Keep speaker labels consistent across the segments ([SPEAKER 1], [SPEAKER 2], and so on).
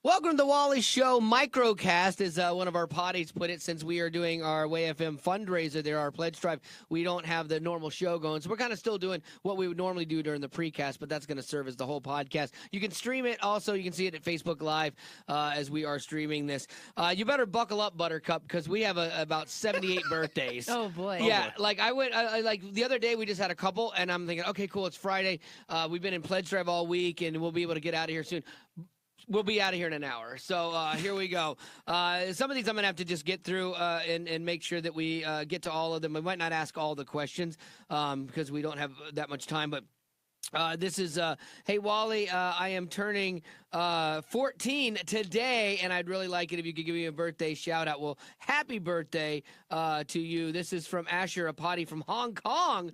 [SPEAKER 1] Welcome to the Wally Show. Microcast, as one of our potties put it, since we are doing our Way FM fundraiser there, our pledge drive. We don't have the normal show going, so we're kind of still doing what we would normally do during the precast, but that's going to serve as the whole podcast. You can stream it. Also, you can see it at Facebook Live as we are streaming this. You better buckle up, Buttercup, because we have about 78 birthdays.
[SPEAKER 2] Oh, boy.
[SPEAKER 1] Yeah, like I went, like the other day we just had a couple, and I'm thinking, okay, cool, it's Friday. We've been in pledge drive all week, and we'll be able to get out of here soon. We'll be out of here in an hour. So here we go. Some of these I'm going to have to just get through and make sure that we get to all of them. We might not ask all the questions because we don't have that much time, but this is, hey, Wally, I am turning 14 today, and I'd really like it if you could give me a birthday shout-out. Well, happy birthday to you. This is from Asher, a potty from Hong Kong,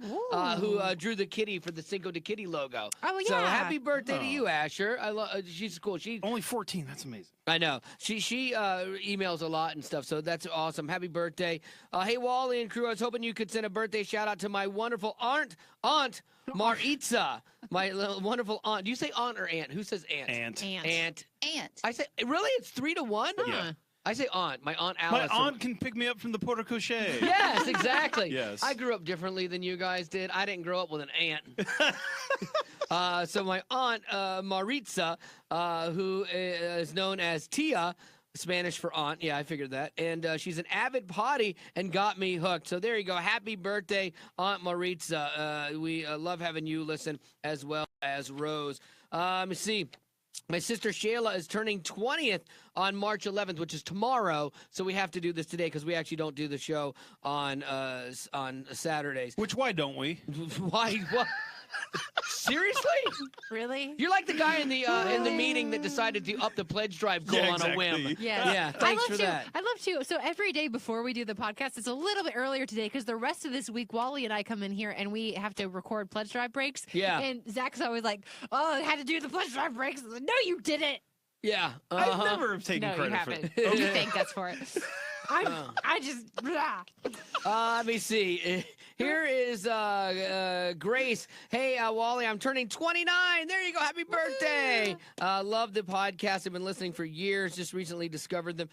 [SPEAKER 1] who drew the kitty for the Cinco de Kitty logo.
[SPEAKER 2] Oh, yeah.
[SPEAKER 1] So happy birthday to you, Asher. I love. She's cool. She
[SPEAKER 3] only 14. That's amazing.
[SPEAKER 1] I know. She emails a lot and stuff, so that's awesome. Happy birthday. Hey, Wally and crew, I was hoping you could send a birthday shout-out to my wonderful aunt Maritza, my little wonderful aunt. Do you say aunt or aunt? Who says aunt? Aunt. I say, really? It's 3-1?
[SPEAKER 3] Yeah.
[SPEAKER 1] I say aunt. My aunt Alice.
[SPEAKER 3] My aunt can pick me up from the porta cochet.
[SPEAKER 1] Yes, exactly.
[SPEAKER 3] Yes.
[SPEAKER 1] I grew up differently than you guys did. I didn't grow up with an aunt. So my aunt Maritza, who is known as Tia, Spanish for aunt. Yeah, I figured that. And she's an avid potty and got me hooked. So there you go. Happy birthday, Aunt Maritza. We love having you listen as well as Rose. Let me see. My sister Shayla is turning 20th on March 11th, which is tomorrow. So we have to do this today because we actually don't do the show on Saturdays.
[SPEAKER 3] Why don't we?
[SPEAKER 1] Why? What? Seriously?
[SPEAKER 2] Really?
[SPEAKER 1] You're like the guy in the meeting that decided to up the pledge drive goal on a whim.
[SPEAKER 2] Yeah.
[SPEAKER 1] Yeah. Thanks for that.
[SPEAKER 2] I love to. So every day before we do the podcast, it's a little bit earlier today because the rest of this week, Wally and I come in here and we have to record pledge drive breaks.
[SPEAKER 1] Yeah.
[SPEAKER 2] And Zach's always like, "Oh, I had to do the pledge drive breaks." I was like, "No, you didn't."
[SPEAKER 1] Yeah.
[SPEAKER 3] I never have taken
[SPEAKER 2] No, you
[SPEAKER 3] credit for
[SPEAKER 2] haven't.
[SPEAKER 3] it.
[SPEAKER 2] You think that's for it. I just. Blah.
[SPEAKER 1] Let me see. Here is Grace. Hey, Wally, I'm turning 29. There you go. Happy birthday. Love the podcast. I've been listening for years. Just recently discovered them.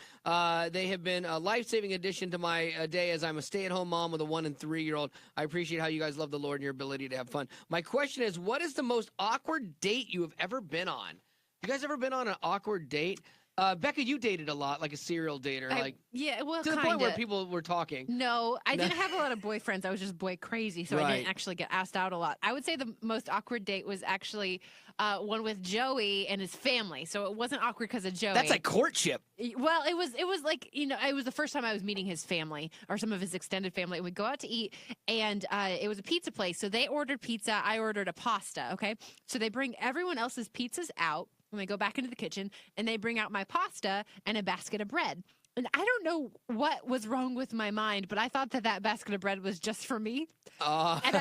[SPEAKER 1] They have been a life-saving addition to my day as I'm a stay-at-home mom with a 1- and 3-year-old. I appreciate how you guys love the Lord and your ability to have fun. My question is, what is the most awkward date you have ever been on? You guys ever been on an awkward date? Becca, you dated a lot, like a serial dater,
[SPEAKER 2] Yeah, well,
[SPEAKER 1] to the point where people were talking.
[SPEAKER 2] No, I didn't have a lot of boyfriends. I was just boy crazy, so I
[SPEAKER 1] Right.
[SPEAKER 2] didn't actually get asked out a lot. I would say the most awkward date was actually one with Joey and his family. So it wasn't awkward because of Joey.
[SPEAKER 1] That's like courtship.
[SPEAKER 2] Well, it was like, it was the first time I was meeting his family or some of his extended family. We'd go out to eat, and it was a pizza place. So they ordered pizza. I ordered a pasta, okay? So they bring everyone else's pizzas out, and they go back into the kitchen, and they bring out my pasta and a basket of bread. And I don't know what was wrong with my mind, but I thought that basket of bread was just for me. And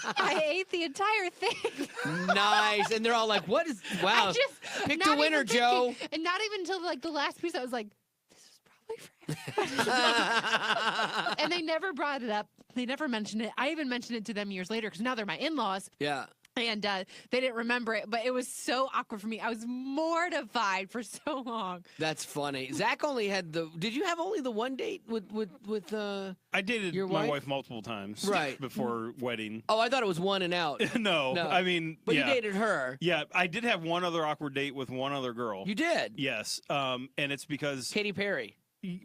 [SPEAKER 2] I ate the entire thing.
[SPEAKER 1] Nice. And they're all like, what is, wow. Picked a winner, Joe.
[SPEAKER 2] And not even until like the last piece, I was like, this is probably for And they never brought it up. They never mentioned it. I even mentioned it to them years later because now they're my in-laws.
[SPEAKER 1] Yeah.
[SPEAKER 2] And they didn't remember it, but it was so awkward for me. I was mortified for so long.
[SPEAKER 1] That's funny. Zach only had did you have only the one date with
[SPEAKER 3] I dated
[SPEAKER 1] your
[SPEAKER 3] my
[SPEAKER 1] wife?
[SPEAKER 3] wife multiple times.
[SPEAKER 1] Right.
[SPEAKER 3] Before wedding.
[SPEAKER 1] Oh, I thought it was one and out.
[SPEAKER 3] No, I mean,
[SPEAKER 1] But
[SPEAKER 3] yeah.
[SPEAKER 1] you dated her.
[SPEAKER 3] Yeah, I did have one other awkward date with one other girl.
[SPEAKER 1] You did?
[SPEAKER 3] Yes. And it's because...
[SPEAKER 1] Katy Perry.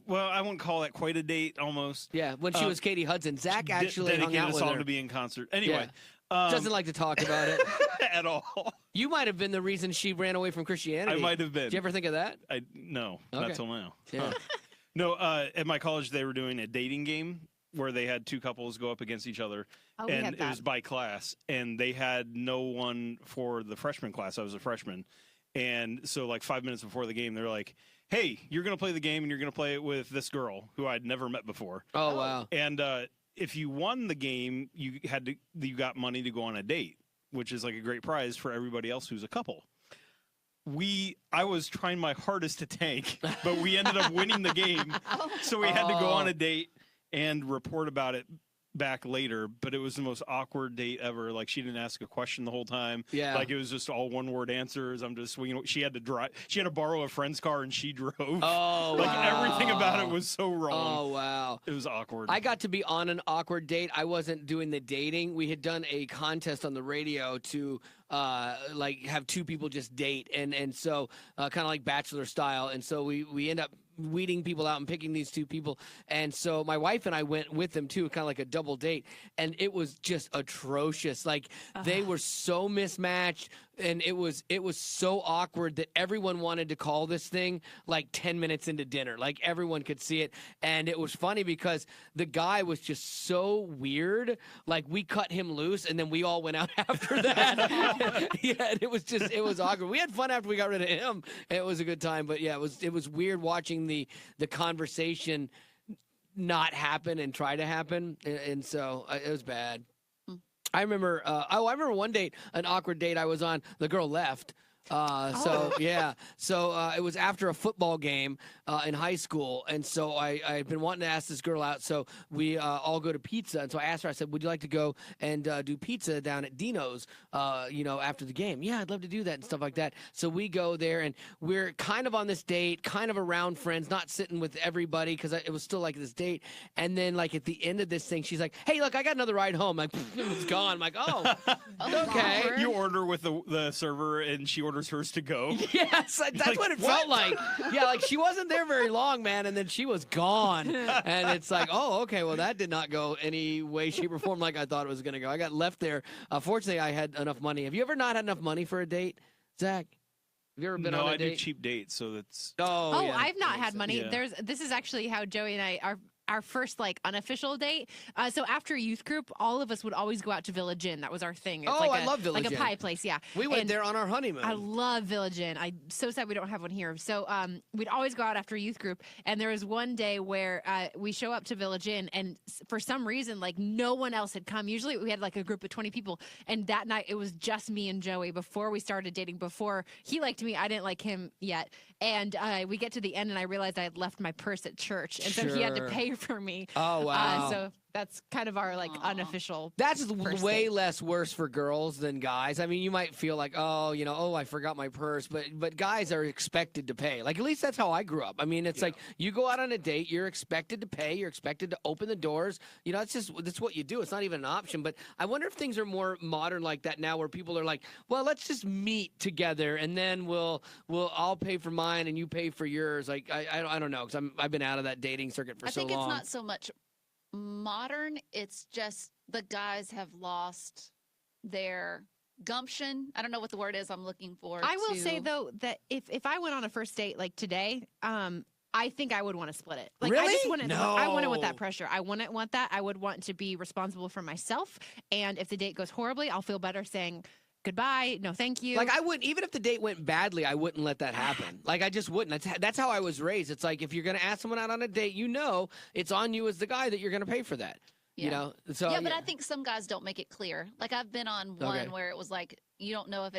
[SPEAKER 3] Well, I wouldn't call that quite a date, almost.
[SPEAKER 1] Yeah, when she was Katie Hudson. Zach actually hung out
[SPEAKER 3] us
[SPEAKER 1] with
[SPEAKER 3] all
[SPEAKER 1] her.
[SPEAKER 3] to be in concert. Anyway.
[SPEAKER 1] Doesn't like to talk about it.
[SPEAKER 3] At all.
[SPEAKER 1] You might have been the reason she ran away from Christianity.
[SPEAKER 3] I might have been.
[SPEAKER 1] Did you ever think of that?
[SPEAKER 3] No,
[SPEAKER 1] Okay.
[SPEAKER 3] not till now.
[SPEAKER 1] Yeah.
[SPEAKER 3] Huh. No, at my college, they were doing a dating game where they had two couples go up against each other.
[SPEAKER 2] Oh, we
[SPEAKER 3] and
[SPEAKER 2] had
[SPEAKER 3] it
[SPEAKER 2] that.
[SPEAKER 3] was by class. And they had no one for the freshman class. I was a freshman. And so like 5 minutes before the game, they're like, hey, you're going to play the game and you're going to play it with this girl who I'd never met before.
[SPEAKER 1] Oh, wow.
[SPEAKER 3] And if you won the game, you got money to go on a date, which is like a great prize for everybody else who's a couple. I was trying my hardest to tank, but we ended up winning the game. So we had to go on a date and report about it back later, but it was the most awkward date ever. Like, she didn't ask a question the whole time.
[SPEAKER 1] Yeah.
[SPEAKER 3] Like, it was just all one-word answers. I'm just swinging. She had to drive. She had to borrow a friend's car, and she drove.
[SPEAKER 1] Oh,
[SPEAKER 3] like,
[SPEAKER 1] wow.
[SPEAKER 3] everything about it was so wrong.
[SPEAKER 1] Oh, wow.
[SPEAKER 3] It was awkward.
[SPEAKER 1] I got to be on an awkward date. I wasn't doing the dating. We had done a contest on the radio to like have two people just date, and so kind of like Bachelor style. And so we end up weeding people out and picking these two people. And so my wife and I went with them too, kind of like a double date, and it was just atrocious. Like they were so mismatched, and it was so awkward that everyone wanted to call this thing like 10 minutes into dinner. Like everyone could see it. And it was funny because the guy was just so weird. Like we cut him loose, and then we all went out after that. Yeah, it was awkward. We had fun after we got rid of him. It was a good time, but yeah, it was weird watching the conversation not happen and try to happen, and so it was bad. I remember one date, an awkward date I was on. The girl left. So yeah, so it was after a football game in high school, and so I'd been wanting to ask this girl out. So we all go to pizza, and so I asked her. I said, "Would you like to go and do pizza down at Dino's? After the game?" "Yeah, I'd love to do that," and stuff like that. So we go there, and we're kind of on this date, kind of around friends, not sitting with everybody because it was still like this date. And then like at the end of this thing, she's like, "Hey, look, I got another ride home." Like it was gone. I'm like, "Oh, okay."
[SPEAKER 3] You order with the server, and she orders hers to go.
[SPEAKER 1] Yes, that's
[SPEAKER 3] like,
[SPEAKER 1] what it felt like. Yeah, like she wasn't there very long, man, and then she was gone. And it's like, oh, okay, well, that did not go any way, shape, or form like I thought it was going to go. I got left there. Fortunately, I had enough money. Have you ever not had enough money for a date, Zach? Have you ever been on a date?
[SPEAKER 3] No, I do cheap dates, so that's...
[SPEAKER 2] Oh,
[SPEAKER 1] yeah.
[SPEAKER 2] I've not had money.
[SPEAKER 3] Yeah.
[SPEAKER 2] This is actually how Joey and I our first like unofficial date. So after youth group, all of us would always go out to Village Inn. That was our thing. It's
[SPEAKER 1] I love Village
[SPEAKER 2] Like a
[SPEAKER 1] Inn.
[SPEAKER 2] pie place, yeah.
[SPEAKER 1] We went there on our honeymoon.
[SPEAKER 2] I love Village Inn. I'm so sad we don't have one here. So we'd always go out after youth group. And there was one day where we show up to Village Inn, and for some reason, like no one else had come. Usually we had like a group of 20 people. And that night it was just me and Joey before we started dating. Before he liked me, I didn't like him yet. And we get to the end, and I realized I had left my purse at church. And so he had to
[SPEAKER 1] Sure.
[SPEAKER 2] pay for me.
[SPEAKER 1] Oh, wow.
[SPEAKER 2] So that's kind of our like unofficial.
[SPEAKER 1] That's
[SPEAKER 2] first
[SPEAKER 1] way
[SPEAKER 2] date.
[SPEAKER 1] less worse for girls than guys. I mean, you might feel like, I forgot my purse, but guys are expected to pay. Like, at least that's how I grew up. I mean, it's like you go out on a date, you're expected to pay, you're expected to open the doors. That's what you do. It's not even an option. But I wonder if things are more modern like that now, where people are like, well, let's just meet together, and then I'll pay for mine and you pay for yours. Like, I don't know, because I've been out of that dating circuit for so long.
[SPEAKER 4] I think it's not so much modern, it's just the guys have lost their gumption. I don't know what the word is I'm looking for.
[SPEAKER 2] I will say though that if I went on a first date like today, I think I would want to split it. Like I just
[SPEAKER 1] Really?
[SPEAKER 2] wouldn't.
[SPEAKER 1] No.
[SPEAKER 2] I wouldn't want that pressure. I wouldn't want that. I would want to be responsible for myself. And if the date goes horribly, I'll feel better saying goodbye. No, thank you.
[SPEAKER 1] Like, I wouldn't, even if the date went badly, I wouldn't let that happen. Like, I just wouldn't. That's how I was raised. It's like, if you're going to ask someone out on a date, it's on you as the guy that you're going to pay for that. So
[SPEAKER 4] yeah, but I think some guys don't make it clear. Like, I've been on one where it was like, you don't know if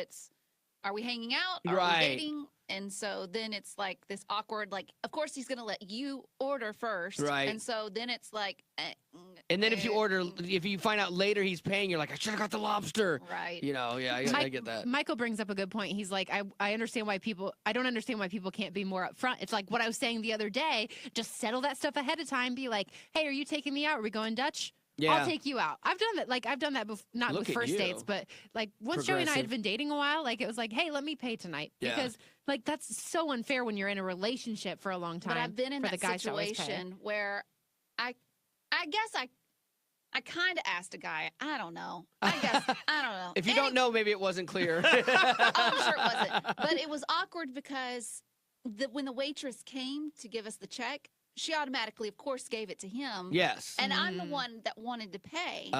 [SPEAKER 4] are we hanging out? Are we dating? And so then it's like this awkward, like, of course he's going to let you order first.
[SPEAKER 1] Right.
[SPEAKER 4] And so then it's like.
[SPEAKER 1] And then if you find out later he's paying, you're like, I should have got the lobster.
[SPEAKER 4] Right.
[SPEAKER 1] I get that.
[SPEAKER 2] Michael brings up a good point. He's like, I understand why I don't understand why people can't be more upfront. It's like what I was saying the other day. Just settle that stuff ahead of time. Be like, hey, are you taking me out? Are we going Dutch?
[SPEAKER 1] Yeah.
[SPEAKER 2] I'll take you out. I've done that. Like, I've done that not
[SPEAKER 1] Look
[SPEAKER 2] with
[SPEAKER 1] at
[SPEAKER 2] first
[SPEAKER 1] you.
[SPEAKER 2] dates, but like once Joey and I had
[SPEAKER 1] Progressive.
[SPEAKER 2] been dating a while, like it was like, hey, let me pay tonight.
[SPEAKER 1] Yeah.
[SPEAKER 2] Because like that's so unfair when you're in a relationship for a long time.
[SPEAKER 4] But I've been in
[SPEAKER 2] for
[SPEAKER 4] that
[SPEAKER 2] the guys to always pay.
[SPEAKER 4] situation where I guess I kind of asked a guy. I don't know. I don't know.
[SPEAKER 1] If you don't know, maybe it wasn't clear.
[SPEAKER 4] I'm sure it wasn't. But it was awkward because when the waitress came to give us the check, she automatically, of course, gave it to him.
[SPEAKER 1] Yes.
[SPEAKER 4] And I'm the one that wanted to pay.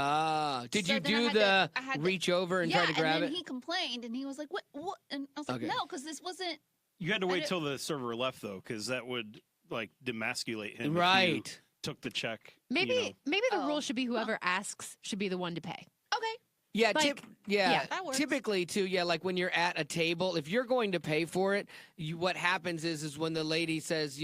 [SPEAKER 1] Did
[SPEAKER 4] So
[SPEAKER 1] you
[SPEAKER 4] then
[SPEAKER 1] do
[SPEAKER 4] I
[SPEAKER 1] the
[SPEAKER 4] had to-
[SPEAKER 1] reach over and try to grab
[SPEAKER 4] and then
[SPEAKER 1] it?
[SPEAKER 4] he complained, and he was like, what? And I was like,
[SPEAKER 1] Okay.
[SPEAKER 4] no, because this wasn't.
[SPEAKER 3] You had to
[SPEAKER 4] I
[SPEAKER 3] wait
[SPEAKER 4] don't-
[SPEAKER 3] till the server left, though, because that would, like, demasculate him. If you
[SPEAKER 1] Right.
[SPEAKER 3] took the check.
[SPEAKER 2] Maybe the
[SPEAKER 4] Oh.
[SPEAKER 2] rule should be whoever asks should be the one to pay.
[SPEAKER 4] Okay.
[SPEAKER 1] Yeah,
[SPEAKER 2] Like,
[SPEAKER 1] yeah,
[SPEAKER 4] that works.
[SPEAKER 1] typically too. Yeah, like when you're at a table, if you're going to pay for it, what happens is when the lady says,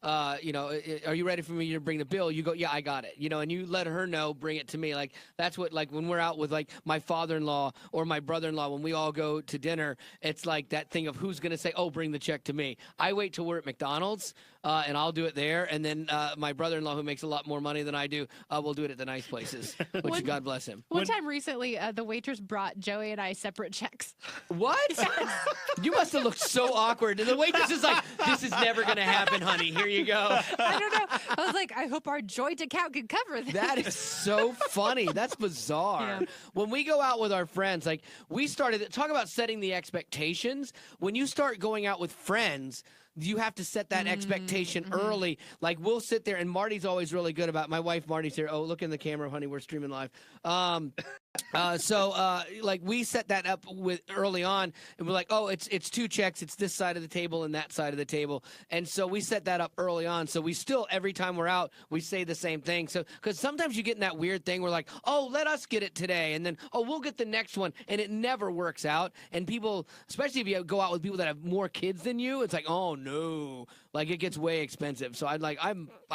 [SPEAKER 1] are you ready for me to bring the bill? You go, yeah, I got it. And you let her know, bring it to me. Like that's what, like when we're out with like my father-in-law or my brother-in-law, when we all go to dinner, it's like that thing of who's going to say, oh, bring the check to me. I wait till we're at McDonald's. And I'll do it there, and then my brother-in-law, who makes a lot more money than I do, will do it at the nice places. Which God bless him.
[SPEAKER 2] One time recently, the waitress brought Joey and I separate checks.
[SPEAKER 1] What? You must have looked so awkward. And the waitress is like, "This is never going to happen, honey. Here you go."
[SPEAKER 2] I don't know. I was like, I hope our joint account can cover this.
[SPEAKER 1] That is so funny. That's bizarre.
[SPEAKER 2] Yeah.
[SPEAKER 1] When we go out with our friends, like we started talk about setting the expectations. When you start going out with friends, you have to set that expectation early. Like we'll sit there, and Marty's always really good about. My wife Marty's here. Oh, look in the camera, honey. We're streaming live. Like we set that up with early on, and we're like, oh, it's 2 checks. It's this side of the table and that side of the table, and so we set that up early on. So we still every time we're out, we say the same thing. So because sometimes you get in that weird thing where like, oh, let us get it today, and then oh, we'll get the next one, and it never works out. And people, especially if you go out with people that have more kids than you, it's like, oh no, like it gets way expensive. So I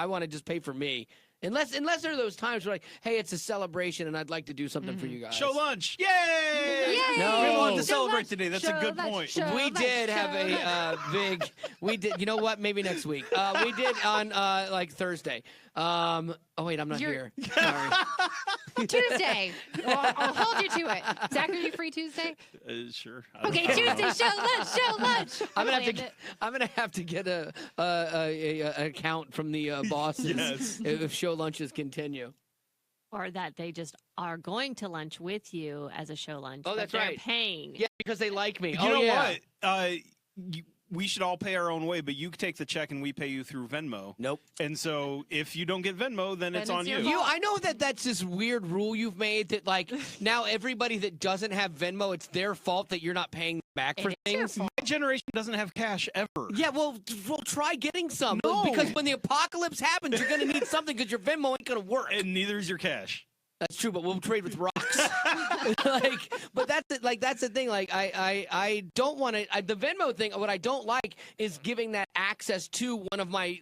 [SPEAKER 1] want to just pay for me. Unless there are those times where like, hey, it's a celebration and I'd like to do something for you guys.
[SPEAKER 3] Show lunch. Yay!
[SPEAKER 2] Yay!
[SPEAKER 1] No.
[SPEAKER 3] We wanted to
[SPEAKER 2] Show
[SPEAKER 3] celebrate
[SPEAKER 2] lunch,
[SPEAKER 3] today. That's
[SPEAKER 2] show
[SPEAKER 3] a good
[SPEAKER 2] lunch,
[SPEAKER 3] point.
[SPEAKER 2] show
[SPEAKER 1] We
[SPEAKER 2] lunch,
[SPEAKER 1] did
[SPEAKER 2] show
[SPEAKER 1] have a big. We did. You know what? Maybe next week. We did on like Thursday. Oh wait, I'm not here. Sorry.
[SPEAKER 2] Tuesday. I'll hold you to it. Zach, are you free Tuesday?
[SPEAKER 3] Sure. I don't
[SPEAKER 2] Okay,
[SPEAKER 3] know.
[SPEAKER 2] Tuesday. Show lunch.
[SPEAKER 1] I'm gonna have to get a account from the bosses
[SPEAKER 3] Yes.
[SPEAKER 1] if show lunches continue.
[SPEAKER 5] Or that they just are going to lunch with you as a show lunch.
[SPEAKER 1] Oh,
[SPEAKER 5] but
[SPEAKER 1] that's
[SPEAKER 5] they're
[SPEAKER 1] right.
[SPEAKER 5] Paying.
[SPEAKER 1] Yeah, because they like me.
[SPEAKER 3] You
[SPEAKER 1] oh
[SPEAKER 3] know
[SPEAKER 1] yeah.
[SPEAKER 3] what? We should all pay our own way, but you take the check and we pay you through Venmo.
[SPEAKER 1] Nope.
[SPEAKER 3] And so if you don't get Venmo, then it's
[SPEAKER 2] it's
[SPEAKER 3] on
[SPEAKER 2] your
[SPEAKER 3] you.
[SPEAKER 2] fault.
[SPEAKER 1] I know that's this weird rule you've made that like now everybody that doesn't have Venmo, it's their fault that you're not paying back for things.
[SPEAKER 3] My generation doesn't have cash ever.
[SPEAKER 1] Yeah, well, we'll try getting some
[SPEAKER 3] No.
[SPEAKER 1] because when the apocalypse happens, you're gonna need something because your Venmo ain't gonna work.
[SPEAKER 3] And neither is your cash.
[SPEAKER 1] That's true, but we'll trade with rocks. But that's the thing. Like, I don't want to. The Venmo thing. What I don't like is giving that access to one of my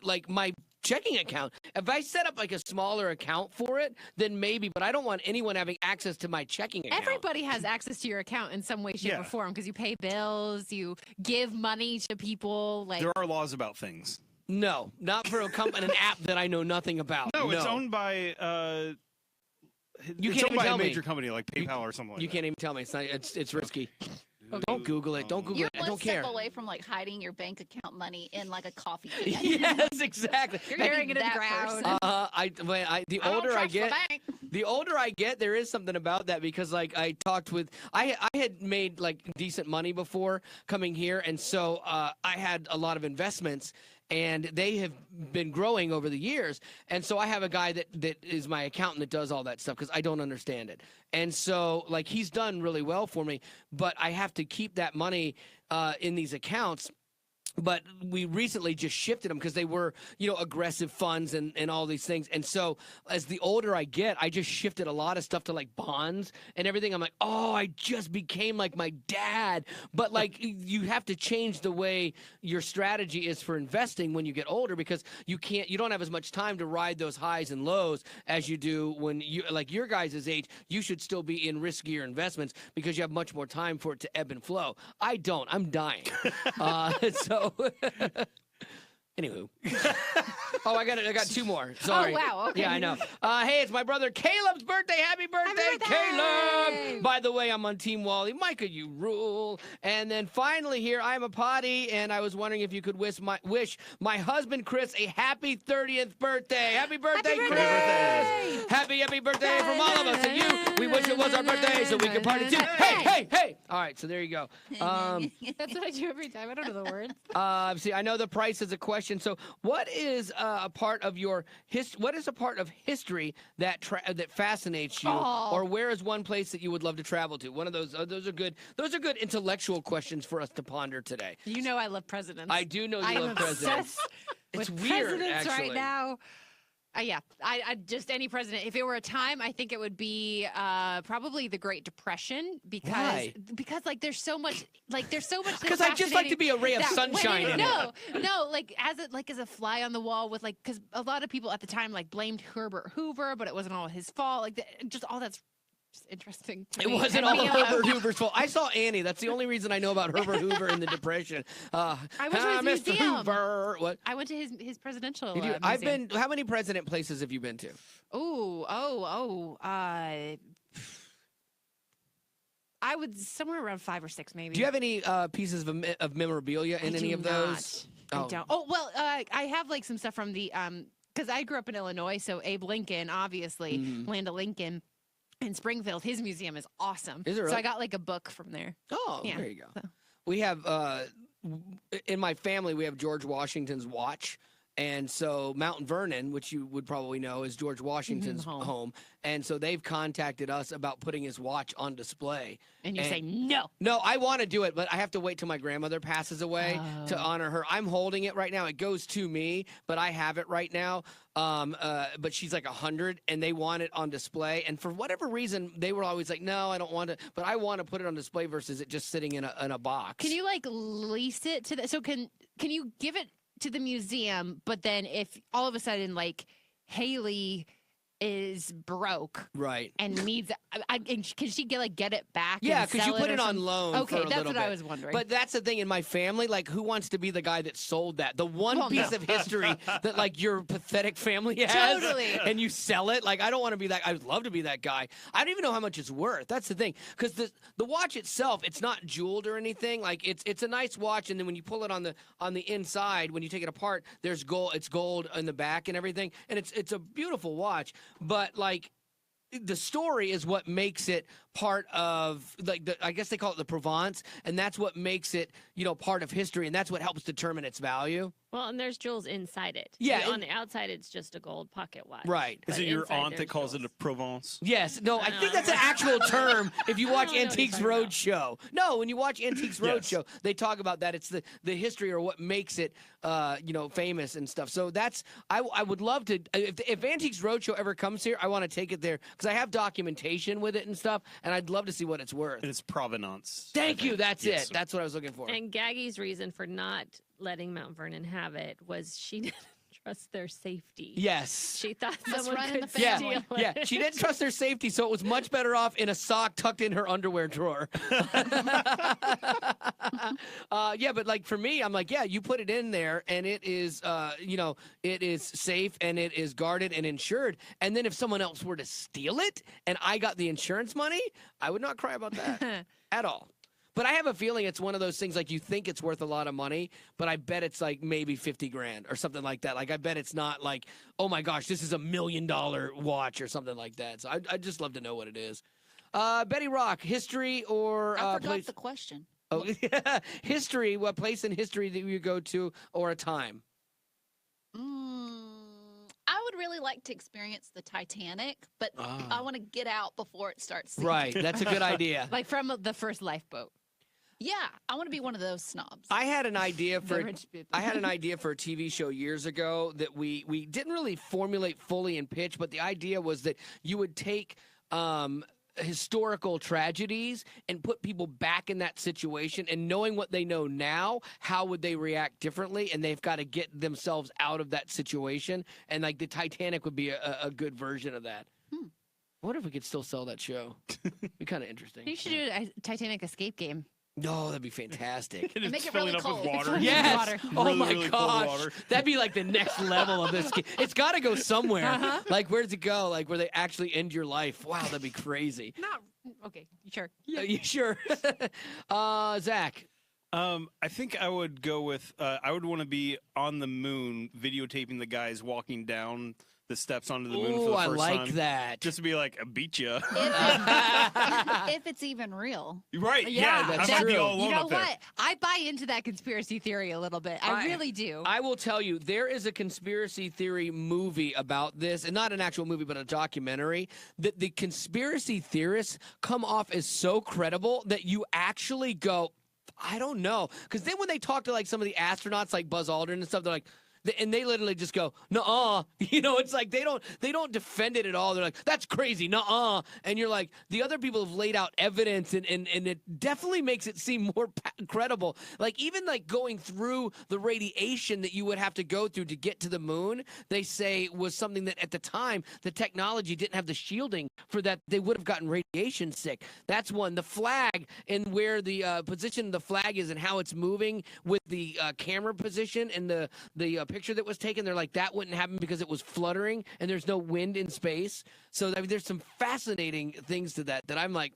[SPEAKER 1] checking account. If I set up like a smaller account for it, then maybe. But I don't want anyone having access to my checking account.
[SPEAKER 2] Everybody has access to your account in some way, shape, or form because you pay bills, you give money to people. Like
[SPEAKER 3] There are laws about things.
[SPEAKER 1] No, not for an app that I know nothing about.
[SPEAKER 3] No, it's owned by.
[SPEAKER 1] You
[SPEAKER 3] it's
[SPEAKER 1] can't
[SPEAKER 3] owned
[SPEAKER 1] even
[SPEAKER 3] by
[SPEAKER 1] tell
[SPEAKER 3] a
[SPEAKER 1] me.
[SPEAKER 3] major company like PayPal or something like
[SPEAKER 1] You
[SPEAKER 3] that.
[SPEAKER 1] can't even tell me. It's risky. Don't Google it. Don't Google
[SPEAKER 4] You're
[SPEAKER 1] it. I
[SPEAKER 4] one
[SPEAKER 1] don't
[SPEAKER 4] step
[SPEAKER 1] care.
[SPEAKER 4] away from like hiding your bank account money in like a coffee can.
[SPEAKER 1] Yes, exactly.
[SPEAKER 2] you're
[SPEAKER 4] Maybe
[SPEAKER 2] hearing it in the
[SPEAKER 4] that
[SPEAKER 2] crowd.
[SPEAKER 4] person.
[SPEAKER 1] The
[SPEAKER 4] I don't
[SPEAKER 1] older I
[SPEAKER 4] trust the
[SPEAKER 1] get,
[SPEAKER 4] bank.
[SPEAKER 1] the older I get, there is something about that because like I talked with, I had made like decent money before coming here, and so I had a lot of investments. And they have been growing over the years. And so I have a guy that is my accountant that does all that stuff because I don't understand it. And so, like, he's done really well for me, but I have to keep that money in these accounts. But we recently just shifted them because they were, aggressive funds and all these things. And so as the older I get, I just shifted a lot of stuff to like bonds and everything. I'm like, oh, I just became like my dad. But like you have to change the way your strategy is for investing when you get older because you don't have as much time to ride those highs and lows as you do when you like your guys' age. You should still be in riskier investments because you have much more time for it to ebb and flow. I don't. I'm dying. So. Anywho. Oh, I got 2 more. Sorry.
[SPEAKER 2] Oh, wow, okay.
[SPEAKER 1] Yeah, I know. Hey, it's my brother Caleb's birthday. Happy birthday,
[SPEAKER 2] birthday!
[SPEAKER 1] Caleb! By the way, I'm on Team Wally. Micah, you rule. And then finally here, I'm a potty, and I was wondering if you could wish my husband Chris a happy 30th birthday. Happy birthday,
[SPEAKER 2] Happy
[SPEAKER 1] Chris!
[SPEAKER 2] birthday!
[SPEAKER 1] Happy birthday from all of us and you. We wish it was our birthday so we could party too. Hey! All right, so there you go.
[SPEAKER 2] That's what I do every time. I don't know the words.
[SPEAKER 1] See, I know the price is a question. So, what is a part of your What is a part of history that fascinates you, or where is one place that you would love to travel to? One of those. Those are good. Those are good intellectual questions for us to ponder today.
[SPEAKER 2] You know I love presidents.
[SPEAKER 1] I do know you
[SPEAKER 2] I'm
[SPEAKER 1] love presidents.
[SPEAKER 2] obsessed
[SPEAKER 1] It's
[SPEAKER 2] with
[SPEAKER 1] weird,
[SPEAKER 2] presidents
[SPEAKER 1] actually.
[SPEAKER 2] right now. Yeah, I just any president. If it were a time, I think it would be probably the Great Depression
[SPEAKER 1] Why?
[SPEAKER 2] because like there's so much
[SPEAKER 1] Because I just like to be a ray of sunshine in it.
[SPEAKER 2] No, like as a fly on the wall with like because a lot of people at the time like blamed Herbert Hoover, but it wasn't all his fault. Like just all that's just interesting. To
[SPEAKER 1] It
[SPEAKER 2] me.
[SPEAKER 1] wasn't all Herbert Hoover's fault. I saw Annie. That's the only reason I know about Herbert Hoover in the Depression.
[SPEAKER 2] I went to his
[SPEAKER 1] Mr.
[SPEAKER 2] museum.
[SPEAKER 1] Hoover. What?
[SPEAKER 2] I went to his presidential.
[SPEAKER 1] Did you,
[SPEAKER 2] museum.
[SPEAKER 1] I've been. How many president places have you been to?
[SPEAKER 2] I would somewhere around 5 or 6, maybe.
[SPEAKER 1] Do you have any pieces of memorabilia in any of those?
[SPEAKER 2] I don't. Oh well, I have like some stuff from the because I grew up in Illinois, so Abe Lincoln, obviously, Land of Lincoln. In Springfield, his museum is awesome.
[SPEAKER 1] Is it really?
[SPEAKER 2] So I got like a book from there.
[SPEAKER 1] Oh,
[SPEAKER 2] Yeah.
[SPEAKER 1] there you go.
[SPEAKER 2] So.
[SPEAKER 1] We have in my family we have George Washington's watch. And so Mount Vernon, which you would probably know, is George Washington's home. And so they've contacted us about putting his watch on display.
[SPEAKER 2] And you say no.
[SPEAKER 1] No, I want to do it, but I have to wait till my grandmother passes away to honor her. I'm holding it right now. It goes to me, but I have it right now. But she's like 100, and they want it on display. And for whatever reason, they were always like, no, I don't want to. But I want to put it on display versus it just sitting in a box.
[SPEAKER 2] Can you like lease it to the? So can you give it to the museum, but then if all of a sudden like Haley is broke,
[SPEAKER 1] right,
[SPEAKER 2] and needs, can she get it back?
[SPEAKER 1] Yeah,
[SPEAKER 2] because
[SPEAKER 1] you put it on loan.
[SPEAKER 2] Okay,
[SPEAKER 1] for a
[SPEAKER 2] that's
[SPEAKER 1] little
[SPEAKER 2] what
[SPEAKER 1] bit.
[SPEAKER 2] I was wondering.
[SPEAKER 1] But that's the thing in my family. Like, who wants to be the guy that sold that? The one piece of history that like your pathetic family has,
[SPEAKER 2] Totally.
[SPEAKER 1] and you sell it. Like, I don't want to be that. I would love to be that guy. I don't even know how much it's worth. That's the thing, because the watch itself, it's not jeweled or anything. Like, it's a nice watch, and then when you pull it on the inside, when you take it apart, there's gold. It's gold in the back and everything, and it's a beautiful watch. But like, the story is what makes it part of, like, I guess they call it the Provence, and that's what makes it, part of history, and that's what helps determine its value.
[SPEAKER 5] Well, and there's jewels inside it.
[SPEAKER 1] Yeah,
[SPEAKER 5] On the outside, it's just a gold pocket watch.
[SPEAKER 1] Right.
[SPEAKER 3] Is
[SPEAKER 5] But
[SPEAKER 3] it your
[SPEAKER 5] inside
[SPEAKER 3] aunt that
[SPEAKER 5] there's
[SPEAKER 3] calls
[SPEAKER 5] jewels.
[SPEAKER 3] it a Provence?
[SPEAKER 1] Yes. No, I think that's an actual term if you watch
[SPEAKER 5] I don't know what
[SPEAKER 1] Antiques
[SPEAKER 5] you're talking
[SPEAKER 1] Roadshow. No, when you watch Antiques
[SPEAKER 3] Yes.
[SPEAKER 1] Roadshow, they talk about that. It's the history or what makes it, famous and stuff. So that's, I would love to, if Antiques Roadshow ever comes here, I want to take it there because I have documentation with it and stuff, and I'd love to see what it's worth.
[SPEAKER 3] And it's provenance.
[SPEAKER 1] Thank you. That's
[SPEAKER 3] Yes.
[SPEAKER 1] it. That's what I was looking for.
[SPEAKER 5] And Gaggy's reason for not letting Mount Vernon have it was she didn't trust their safety.
[SPEAKER 1] Yes.
[SPEAKER 5] She thought
[SPEAKER 4] Must
[SPEAKER 5] someone
[SPEAKER 4] run in
[SPEAKER 5] could
[SPEAKER 4] the
[SPEAKER 1] Yeah,
[SPEAKER 4] family.
[SPEAKER 5] steal it.
[SPEAKER 1] yeah. She didn't trust their safety, so it was much better off in a sock tucked in her underwear drawer. Yeah, but like for me, I'm like, yeah, you put it in there, and it is, it is safe and it is guarded and insured. And then if someone else were to steal it, and I got the insurance money, I would not cry about that at all. But I have a feeling it's one of those things like you think it's worth a lot of money, but I bet it's like maybe 50 grand or something like that. Like I bet it's not like, oh my gosh, this is $1 million watch or something like that. So I'd just love to know what it is. Betty Rock, history or
[SPEAKER 4] I forgot
[SPEAKER 1] place?
[SPEAKER 4] the question.
[SPEAKER 1] Oh, history. What place in history that you go to or a time?
[SPEAKER 4] I would really like to experience the Titanic, but I want to get out before it starts sinking.
[SPEAKER 1] Right. That's a good idea.
[SPEAKER 2] like from the first lifeboat.
[SPEAKER 4] Yeah, I want to be one of those snobs.
[SPEAKER 1] I had an idea
[SPEAKER 2] The
[SPEAKER 1] for
[SPEAKER 2] rich people.
[SPEAKER 1] I had an idea for a TV show years ago that we didn't really formulate fully and pitch, but the idea was that you would take historical tragedies and put people back in that situation, and knowing what they know now, how would they react differently? And they've got to get themselves out of that situation. And like the Titanic would be a good version of that. I wonder if we could still sell that show. Be kind of interesting.
[SPEAKER 2] You should do a Titanic escape game.
[SPEAKER 1] No, that'd be fantastic.
[SPEAKER 3] And
[SPEAKER 4] make
[SPEAKER 3] it's
[SPEAKER 4] it
[SPEAKER 3] filling
[SPEAKER 4] really
[SPEAKER 3] up
[SPEAKER 4] cold.
[SPEAKER 3] with water.
[SPEAKER 1] Yes.
[SPEAKER 2] Water.
[SPEAKER 1] Oh
[SPEAKER 3] Really,
[SPEAKER 1] my
[SPEAKER 3] really cold
[SPEAKER 1] gosh.
[SPEAKER 3] water.
[SPEAKER 1] That'd be like the next level of this game. It's got to go somewhere. Like, where does it go? Like, where they actually end your life. Wow, that'd be crazy.
[SPEAKER 2] Not okay. Sure.
[SPEAKER 1] Yeah, you sure? Zach.
[SPEAKER 3] I think I would go with I would want to be on the moon videotaping the guys walking down the steps onto the moon for
[SPEAKER 1] Ooh,
[SPEAKER 3] the
[SPEAKER 1] I
[SPEAKER 3] first
[SPEAKER 1] like
[SPEAKER 3] time.
[SPEAKER 1] that.
[SPEAKER 3] Just to be like, I beat you.
[SPEAKER 4] If it's even real.
[SPEAKER 3] Right. Yeah.
[SPEAKER 1] that's
[SPEAKER 3] I might be
[SPEAKER 1] true.
[SPEAKER 3] all alone
[SPEAKER 2] You know
[SPEAKER 3] up there.
[SPEAKER 2] what? I buy into that conspiracy theory a little bit. I really do.
[SPEAKER 1] I will tell you, there is a conspiracy theory movie about this, and not an actual movie, but a documentary, that the conspiracy theorists come off as so credible that you actually go, I don't know. Because then when they talk to like some of the astronauts like Buzz Aldrin and stuff, they're like, and they literally just go, nuh-uh. It's like they don't defend it at all. They're like, that's crazy, nuh-uh. And you're like, the other people have laid out evidence, and it definitely makes it seem more credible. Like, even like going through the radiation that you would have to go through to get to the moon, they say was something that at the time, the technology didn't have the shielding for that. They would have gotten radiation sick. That's one. The flag and where the position of the flag is and how it's moving with the camera position and the picture that was taken, they're like, that wouldn't happen because it was fluttering and there's no wind in space. So I mean, there's some fascinating things to that I'm like,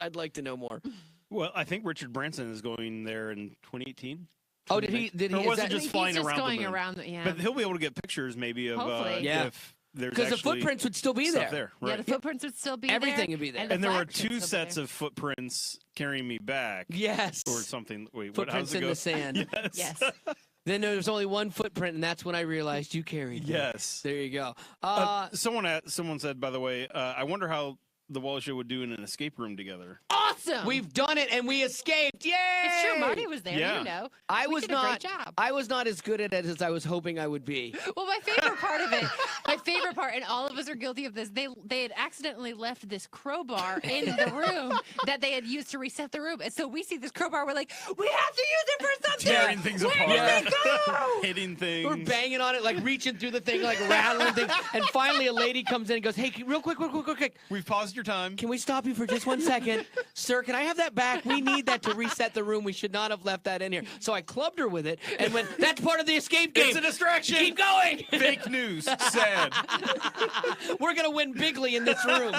[SPEAKER 1] I'd like to know more.
[SPEAKER 3] Well, I think Richard Branson is going there in 2018.
[SPEAKER 1] Oh, did he?
[SPEAKER 3] Or was it just
[SPEAKER 2] He's
[SPEAKER 3] flying
[SPEAKER 2] just
[SPEAKER 3] around
[SPEAKER 2] going
[SPEAKER 3] the moon?
[SPEAKER 2] around, yeah.
[SPEAKER 3] But he'll be able to get pictures maybe of
[SPEAKER 2] Hopefully.
[SPEAKER 1] Yeah.
[SPEAKER 3] if there's
[SPEAKER 1] Because the
[SPEAKER 3] actually
[SPEAKER 1] footprints would still be
[SPEAKER 3] stuff
[SPEAKER 1] there.
[SPEAKER 3] Right.
[SPEAKER 2] Yeah, the footprints would still be
[SPEAKER 1] Everything
[SPEAKER 2] there.
[SPEAKER 1] would be there.
[SPEAKER 3] And there were
[SPEAKER 2] flag should
[SPEAKER 3] 2
[SPEAKER 2] still be
[SPEAKER 3] sets
[SPEAKER 2] there.
[SPEAKER 3] of footprints carrying me back.
[SPEAKER 1] Yes.
[SPEAKER 3] Or something. Wait,
[SPEAKER 1] Footprints
[SPEAKER 3] how
[SPEAKER 1] in the
[SPEAKER 3] does it go?
[SPEAKER 1] sand.
[SPEAKER 3] Yes.
[SPEAKER 2] Yes.
[SPEAKER 1] Then there was only one footprint, and that's when I realized you carried me.
[SPEAKER 3] Yes.
[SPEAKER 1] There you go.
[SPEAKER 3] Someone said, by the way, I wonder how the Wall Show would do in an escape room together.
[SPEAKER 2] Awesome.
[SPEAKER 1] We've done it, and we escaped. Yay!
[SPEAKER 2] It's true. Marty was there.
[SPEAKER 3] Yeah.
[SPEAKER 2] You know.
[SPEAKER 1] I
[SPEAKER 2] We
[SPEAKER 1] was
[SPEAKER 2] did a
[SPEAKER 1] not.
[SPEAKER 2] great job.
[SPEAKER 1] I was not as good at it as I was hoping I would be.
[SPEAKER 2] Well, my favorite part of it, and all of us are guilty of this. They had accidentally left this crowbar in the room that they had used to reset the room, and so we see this crowbar. We're like, we have to use it for something.
[SPEAKER 3] Tearing things apart.
[SPEAKER 1] Yeah.
[SPEAKER 3] Hitting things.
[SPEAKER 1] We're banging on it, like reaching through the thing, like rattling things. And finally, a lady comes in and goes, "Hey, real quick.
[SPEAKER 3] We've paused your time.
[SPEAKER 1] Can we stop you for just 1 second? Sir, can I have that back? We need that to reset the room. We should not have left that in here." So I clubbed her with it and went, "That's part of the escape game.
[SPEAKER 3] It's a distraction.
[SPEAKER 1] Keep going."
[SPEAKER 3] Fake news. Sad.
[SPEAKER 1] We're gonna win bigly in this room.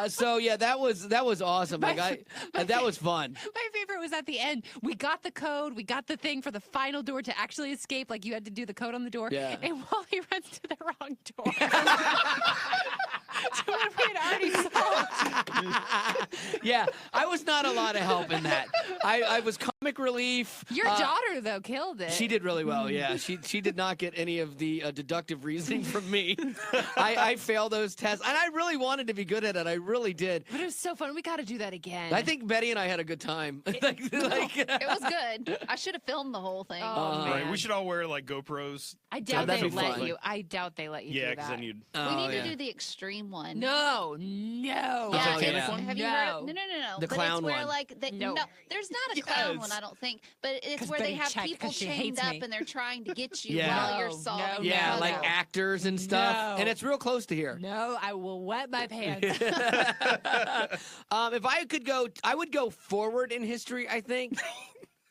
[SPEAKER 1] So yeah, that was awesome. Like that was fun.
[SPEAKER 2] My favorite was at the end. We got the code. We got the thing for the final door to actually escape. Like you had to do the code on the door.
[SPEAKER 1] Yeah.
[SPEAKER 2] And Wally runs to the wrong door. So we had already solved.
[SPEAKER 1] Yeah, I was not a lot of help in that. I was comic relief.
[SPEAKER 2] Your daughter though killed it.
[SPEAKER 1] She did really well. Yeah, she did not get any of the deductive reasoning from me. I failed those tests, and I really wanted to be good at it. I really did.
[SPEAKER 2] But it was so fun. We got to do that again.
[SPEAKER 1] I think Betty and I had a good time.
[SPEAKER 4] It was good. I should have filmed the whole thing.
[SPEAKER 2] Oh,
[SPEAKER 3] Right.
[SPEAKER 2] man.
[SPEAKER 3] We should all wear like GoPros.
[SPEAKER 2] I doubt
[SPEAKER 1] that'd
[SPEAKER 2] they
[SPEAKER 1] be
[SPEAKER 2] let
[SPEAKER 1] fun.
[SPEAKER 2] you. I doubt they let you
[SPEAKER 3] Yeah,
[SPEAKER 2] do
[SPEAKER 3] because
[SPEAKER 2] that.
[SPEAKER 3] then you'd.
[SPEAKER 4] We
[SPEAKER 1] Oh,
[SPEAKER 4] need
[SPEAKER 1] yeah.
[SPEAKER 4] to do the extreme one.
[SPEAKER 2] No.
[SPEAKER 1] Oh,
[SPEAKER 3] Titanic
[SPEAKER 1] yeah.
[SPEAKER 3] one?
[SPEAKER 4] Have you
[SPEAKER 2] No.
[SPEAKER 4] heard of, no.
[SPEAKER 1] The
[SPEAKER 4] but
[SPEAKER 1] clown
[SPEAKER 4] it's where
[SPEAKER 1] one.
[SPEAKER 4] like they,
[SPEAKER 2] No.
[SPEAKER 4] no, there's not a clown
[SPEAKER 3] Yes.
[SPEAKER 4] one, I don't think. But it's
[SPEAKER 2] 'Cause
[SPEAKER 4] where they
[SPEAKER 2] Betty
[SPEAKER 4] have
[SPEAKER 2] checked
[SPEAKER 4] people
[SPEAKER 2] 'cause she
[SPEAKER 4] chained
[SPEAKER 2] hates
[SPEAKER 4] up
[SPEAKER 2] me.
[SPEAKER 4] and they're trying to get you
[SPEAKER 1] Yeah.
[SPEAKER 4] while you're
[SPEAKER 2] No,
[SPEAKER 4] solving.
[SPEAKER 2] no,
[SPEAKER 1] Yeah,
[SPEAKER 2] no.
[SPEAKER 1] like actors and stuff,
[SPEAKER 2] No.
[SPEAKER 1] and it's real close to here.
[SPEAKER 2] No, I will wet my pants.
[SPEAKER 1] If I could go, I would go forward in history. I think.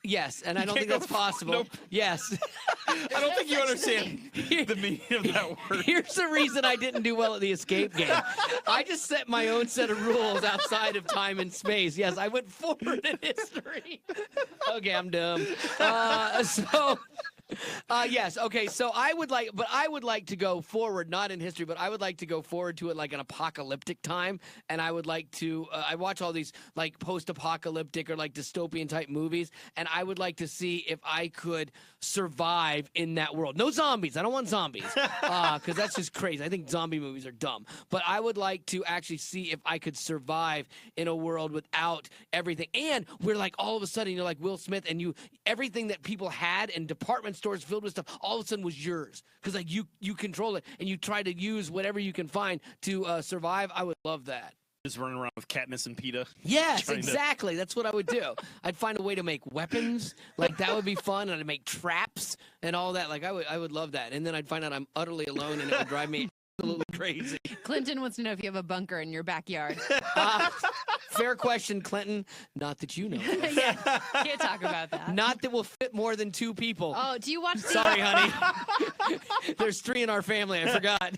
[SPEAKER 1] Yes, and I don't think
[SPEAKER 3] can't
[SPEAKER 1] that's
[SPEAKER 3] go
[SPEAKER 1] possible.
[SPEAKER 3] nope.
[SPEAKER 1] Yes.
[SPEAKER 3] I don't think you understand the meaning of that word.
[SPEAKER 1] Here's the reason I didn't do well at the escape game. I just set my own set of rules outside of time and space. Yes, I went forward in history. Okay, I'm dumb. Yes. Okay. So I would like to go forward, not in history, but I would like to go forward to it like an apocalyptic time, and I would like to. I watch all these like post-apocalyptic or like dystopian type movies, and I would like to see if I could survive in that world. No zombies. I don't want zombies because that's just crazy. I think zombie movies are dumb. But I would like to actually see if I could survive in a world without everything, and we're like all of a sudden you're like Will Smith, and everything that people had and department stores filled with stuff all of a sudden was yours because like you control it and you try to use whatever you can find to survive. I would love that.
[SPEAKER 3] Just running around with Katniss and PETA.
[SPEAKER 1] Yes,
[SPEAKER 3] Trying to-
[SPEAKER 1] exactly. That's what I would do. I'd find a way to make weapons. Like that would be fun, and I'd make traps and all that. Like I would love that. And then I'd find out I'm utterly alone, and it would drive me absolutely crazy.
[SPEAKER 2] Clinton wants to know if you have a bunker in your backyard.
[SPEAKER 1] Fair question, Clinton. Not that you know.
[SPEAKER 2] Yeah, can't talk about that.
[SPEAKER 1] Not that will fit more than 2 people.
[SPEAKER 2] Oh, do you watch the
[SPEAKER 1] Sorry, honey. There's 3 in our family. I forgot.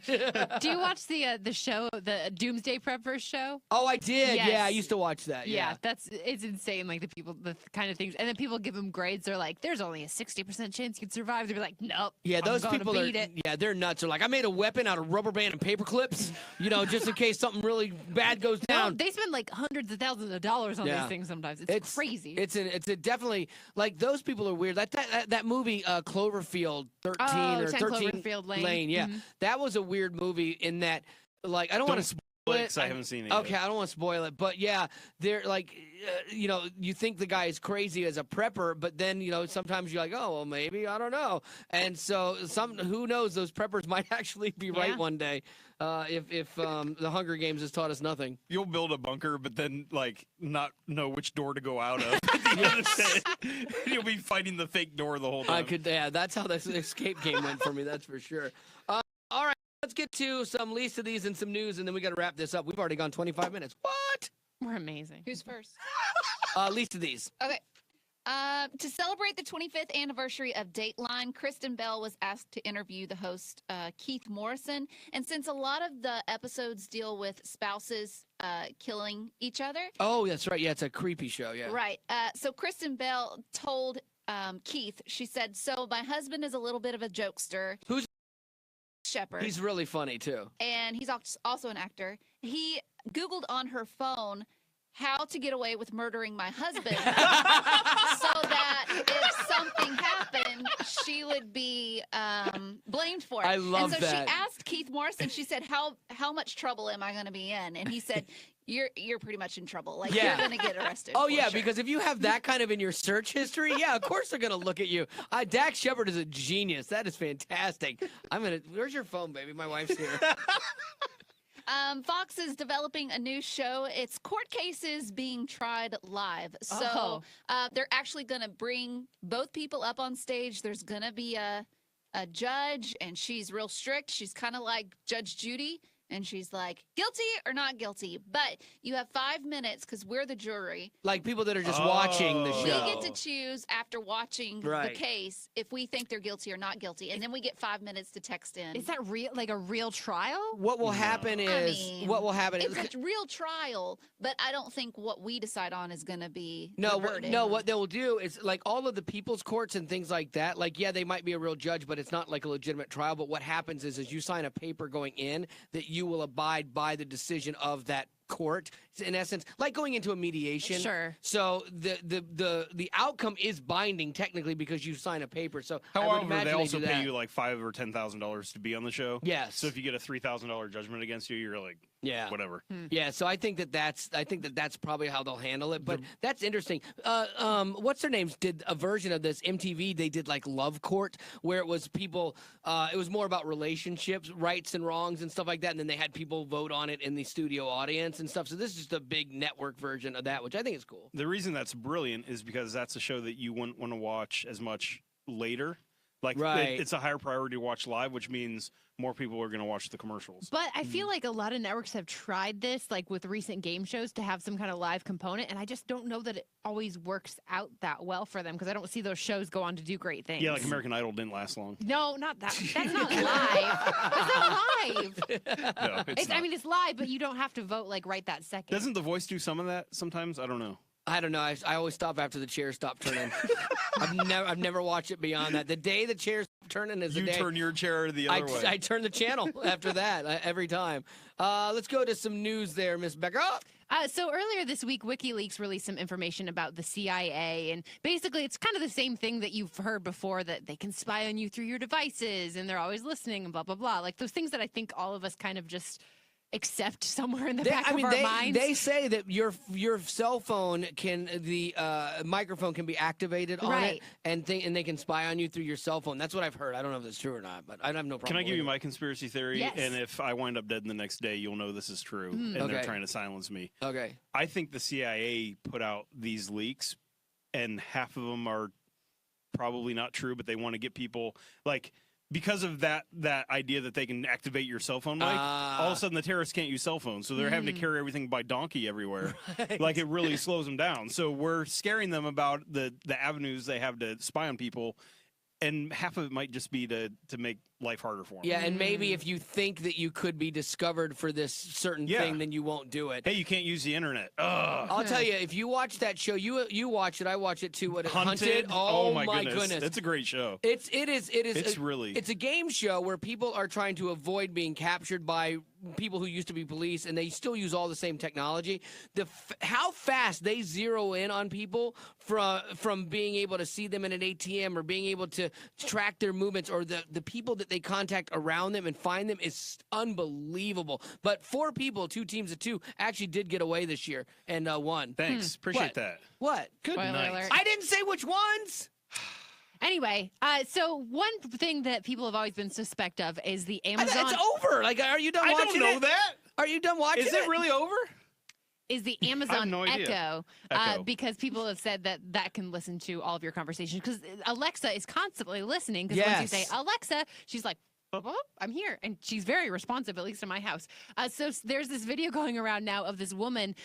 [SPEAKER 2] Do you watch the show, the Doomsday Preppers show?
[SPEAKER 1] Oh, I did.
[SPEAKER 2] Yes.
[SPEAKER 1] Yeah, I used to watch that.
[SPEAKER 2] Yeah, it's insane. Like the kind of things, and then people give them grades. They're like, "There's only a 60% chance you can survive." They're like, "Nope."
[SPEAKER 1] Yeah, those
[SPEAKER 2] I'm gonna
[SPEAKER 1] people are.
[SPEAKER 2] beat it.
[SPEAKER 1] Yeah, they're nuts. They're like, I made a weapon out of rubber band and paper clips, just in case something really bad goes
[SPEAKER 2] No,
[SPEAKER 1] down.
[SPEAKER 2] they spend like hundreds of thousands of dollars on
[SPEAKER 1] Yeah.
[SPEAKER 2] these things. Sometimes it's crazy.
[SPEAKER 1] It's a definitely like those people are weird. That movie Cloverfield 13 or
[SPEAKER 2] 10
[SPEAKER 1] 13
[SPEAKER 2] Cloverfield Lane.
[SPEAKER 1] Yeah,
[SPEAKER 2] Mhm.
[SPEAKER 1] that was a weird movie in that like I don't want to spoil
[SPEAKER 3] Because I haven't seen it
[SPEAKER 1] Okay,
[SPEAKER 3] yet.
[SPEAKER 1] I don't want to spoil it, but yeah, they're like, you think the guy is crazy as a prepper, but then sometimes you're like, oh, well, maybe I don't know, and so who knows? Those preppers might actually be right one day, if the Hunger Games has taught us nothing.
[SPEAKER 3] You'll build a bunker, but then not know which door to go out of. At the end of the day, you'll be fighting the fake door the whole time.
[SPEAKER 1] That's how this escape game went for me. That's for sure. All right. Let's get to some least of these and some news, and then we got to wrap this up. We've already gone 25 minutes. What?
[SPEAKER 2] We're amazing.
[SPEAKER 4] Who's first?
[SPEAKER 1] Least of these.
[SPEAKER 4] Okay. To celebrate the 25th anniversary of Dateline, Kristen Bell was asked to interview the host, Keith Morrison. And since a lot of the episodes deal with spouses killing each other.
[SPEAKER 1] Oh, that's right. Yeah, it's a creepy show. Yeah.
[SPEAKER 4] Right. So Kristen Bell told Keith, she said, so my husband is a little bit of a jokester.
[SPEAKER 1] Who's
[SPEAKER 4] Shepard.
[SPEAKER 1] He's really funny, too.
[SPEAKER 4] And he's also an actor. He Googled on her phone how to get away with murdering my husband so that if something happened, she would be blamed for it.
[SPEAKER 1] I love
[SPEAKER 4] and so
[SPEAKER 1] that.
[SPEAKER 4] she asked Keith Morrison, she said, how much trouble am I going to be in? And he said, you're pretty much in trouble. Like, you're going to get arrested.
[SPEAKER 1] Oh,
[SPEAKER 4] for
[SPEAKER 1] yeah,
[SPEAKER 4] sure.
[SPEAKER 1] because if you have that kind of in your search history, yeah, of course they're going to look at you. Dax Shepard is a genius. That is fantastic. Where's your phone, baby? My wife's here.
[SPEAKER 4] Fox is developing a new show. It's court cases being tried live. So they're actually going to bring both people up on stage. There's going to be a judge, and she's real strict. She's kind of like Judge Judy. And she's like, guilty or not guilty? But you have 5 minutes because we're the jury.
[SPEAKER 1] Like people that are just watching the show.
[SPEAKER 4] We get to choose after watching the case if we think they're guilty or not guilty. And then we get 5 minutes to text in.
[SPEAKER 2] Is that real? Like a real trial?
[SPEAKER 1] What will happen is
[SPEAKER 4] it's a real trial, but I don't think what we decide on is going to be the verdict.
[SPEAKER 1] What they will do is like all of the people's courts and things like that. Like, yeah, they might be a real judge, but it's not like a legitimate trial. But what happens is you sign a paper going in that you will abide by the decision of that court. It's in essence like going into a mediation.
[SPEAKER 2] Sure.
[SPEAKER 1] So the outcome is binding technically because you sign a paper. So
[SPEAKER 3] however, they also pay you like $5,000 or $10,000 to be on the show.
[SPEAKER 1] Yes.
[SPEAKER 3] So if you get a $3,000 judgment against you, you're like, whatever.
[SPEAKER 1] Yeah. So I think that's probably how they'll handle it. But that's interesting. What's their names did a version of this MTV? They did like Love Court, where it was people. It was more about relationships, rights and wrongs and stuff like that. And then they had people vote on it in the studio audience and stuff. So this is just a big network version of that, which I think is cool.
[SPEAKER 3] The reason that's brilliant is because that's a show that you wouldn't want to watch as much later. Like, it's a higher priority to watch live, which means more people are going to watch the commercials.
[SPEAKER 2] But I feel like a lot of networks have tried this, like with recent game shows, to have some kind of live component, and I just don't know that it always works out that well for them because I don't see those shows go on to do great things.
[SPEAKER 3] Yeah, like American Idol didn't last long.
[SPEAKER 2] No, not that. That's not live. That's not live.
[SPEAKER 3] No, it's not.
[SPEAKER 2] I mean, it's live, but you don't have to vote like right that second.
[SPEAKER 3] Doesn't The Voice do some of that sometimes? I don't know.
[SPEAKER 1] I don't know. I always stop after the chairs stop turning. I've never watched it beyond that. The day the chairs stop turning is the day.
[SPEAKER 3] You turn your chair the other way.
[SPEAKER 1] I turn the channel after that every time. Let's go to some news there, Miss Becca.
[SPEAKER 2] So earlier this week, WikiLeaks released some information about the CIA, and basically it's kind of the same thing that you've heard before, that they can spy on you through your devices and they're always listening and blah, blah, blah. Like those things that I think all of us kind of just accept somewhere in the back of our minds.
[SPEAKER 1] They say that your cell phone the microphone can be activated on it, and they can spy on you through your cell phone. That's what I've heard. I don't know if that's true or not, but I have no problem.
[SPEAKER 3] Can I give you my conspiracy theory?
[SPEAKER 2] Yes.
[SPEAKER 3] And if I wind up dead the next day, you'll know this is true, and they're trying to silence me.
[SPEAKER 1] Okay.
[SPEAKER 3] I think the CIA put out these leaks, and half of them are probably not true, but they want to get people like. Because of that idea that they can activate your cell phone mic, all of a sudden the terrorists can't use cell phones, so they're having to carry everything by donkey everywhere. Like it really slows them down. So we're scaring them about the avenues they have to spy on people, and half of it might just be to make life harder for them.
[SPEAKER 1] Yeah, and maybe if you think that you could be discovered for this certain thing, then you won't do it.
[SPEAKER 3] Hey, you can't use the internet. Ugh.
[SPEAKER 1] I'll tell you, if you watch that show, you watch it. I watch it too. What
[SPEAKER 3] Hunted?
[SPEAKER 1] Oh my goodness,
[SPEAKER 3] it's a great show.
[SPEAKER 1] It is.
[SPEAKER 3] It's really.
[SPEAKER 1] It's a game show where people are trying to avoid being captured by people who used to be police, and they still use all the same technology. How fast they zero in on people from being able to see them in an ATM or being able to track their movements or the people that they contact around them and find them is unbelievable. But 4 people, 2 teams of 2, actually did get away this year and won.
[SPEAKER 3] Thanks. Appreciate
[SPEAKER 1] What?
[SPEAKER 3] that.
[SPEAKER 1] What?
[SPEAKER 3] Good
[SPEAKER 2] Spoiler
[SPEAKER 3] night.
[SPEAKER 2] alert.
[SPEAKER 1] I didn't say which ones.
[SPEAKER 2] Anyway, so one thing that people have always been suspect of is the Amazon.
[SPEAKER 1] It's over. Like, are you done
[SPEAKER 3] I
[SPEAKER 1] watching
[SPEAKER 3] don't know
[SPEAKER 1] it?
[SPEAKER 3] that.
[SPEAKER 1] Are you done watching
[SPEAKER 3] Is it really over?
[SPEAKER 2] Is the Amazon
[SPEAKER 3] no idea.
[SPEAKER 2] Echo, because people have said that can listen to all of your conversations because Alexa is constantly listening because once you say Alexa, she's like, oh, I'm here. And she's very responsive, at least in my house. So there's this video going around now of this woman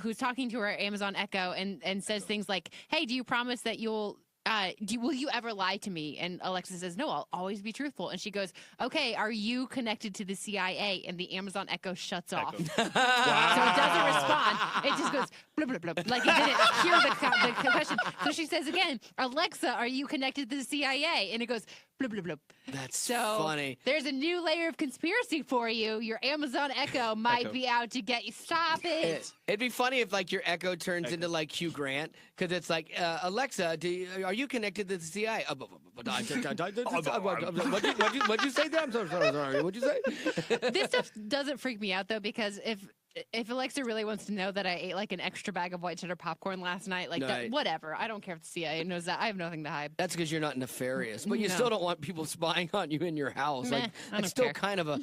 [SPEAKER 2] who's talking to her Amazon Echo and says things like, hey, do you promise that you'll will you ever lie to me? And Alexa says, no, I'll always be truthful. And she goes, okay, are you connected to the CIA? And the Amazon Echo shuts off. So it doesn't respond. It just goes, blub, blub, blub, like it didn't hear the question. So she says again, Alexa, are you connected to the CIA? And it goes, blub, blub, blub.
[SPEAKER 1] That's
[SPEAKER 2] So
[SPEAKER 1] funny.
[SPEAKER 2] there's a new layer of conspiracy for you. Your Amazon Echo might be out to get you. Stop it.
[SPEAKER 1] It'd be funny if like your Echo turns into like Hugh Grant because it's like Alexa, are you connected to the CIA? What'd you say there? I'm so sorry. What'd you say?
[SPEAKER 2] This stuff doesn't freak me out though because if Alexa really wants to know that I ate like an extra bag of white cheddar popcorn last night, like that, whatever. I don't care if the CIA knows that. I have nothing to hide.
[SPEAKER 1] That's because you're not nefarious, but you still don't want people spying on you in your house.
[SPEAKER 2] Meh,
[SPEAKER 1] Like
[SPEAKER 2] I don't
[SPEAKER 1] it's still
[SPEAKER 2] care.
[SPEAKER 1] kind of a